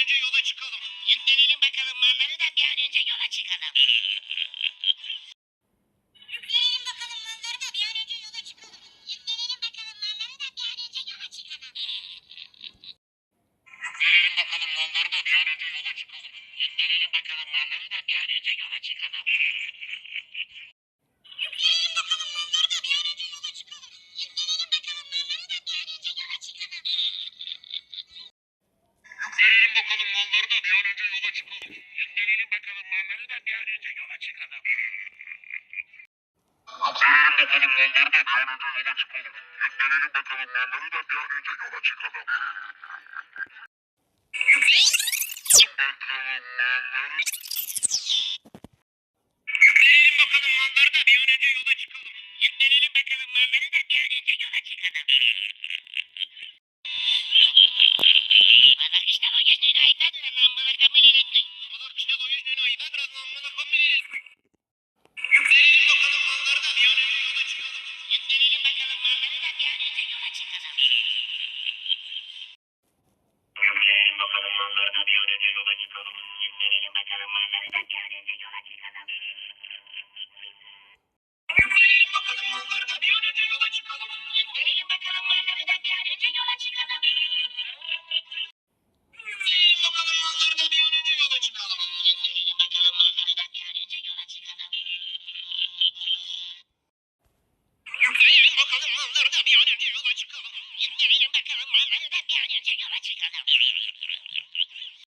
önce yola çıkalım. Yüklenelim bakalım malları da bir an önce yola çıkalım. Yüklenelim bakalım malları da bir an önce yola çıkalım. Yüklenelim bakalım malları da bir an önce yola çıkalım. Yüklenelim bakalım malları da bir an önce yola çıkalım. Yüklenelim bakalım malları da bir an önce yola çıkalım. Yüklenelim bakalım malları da bir an önce yola çıkalım. Yüklenelim bakalım malları da bir an önce yola çıkalım. Yüklenelim bakalım malları da bir an önce yola çıkalım. Yüklenelim bakalım malları da bir an önce yola çıkalım. Yüklenelim bakalım malları da bir an önce yola çıkalım. Yüklenelim bakalım malları da bir an önce yola çıkalım. Yüklenelim bakalım malları da bir an önce yola çıkalım. Yüklenelim bakalım malları da bir an önce yola çıkalım. Bana işte o yüzünü ayıdan anlamına kabul ettik. Bana işte o yüzünü ayıdan anlamına kabul ettik. Yüklenelim bakalım malları da bir an önce yola çıkalım. Yüklenelim bakalım malları da bir an önce yola çıkalım. Yüklenelim bakalım malları da bir an önce yola çıkalım. Yüklenelim bakalım malları da bir an önce yola çıkalım. Yüklenelim bakalım malları da bir an önce yola çıkalım. Yüklenelim bakalım malları da bir an önce yola çıkalım. Yüklenelim bakalım malları da bir an önce yola çıkalım.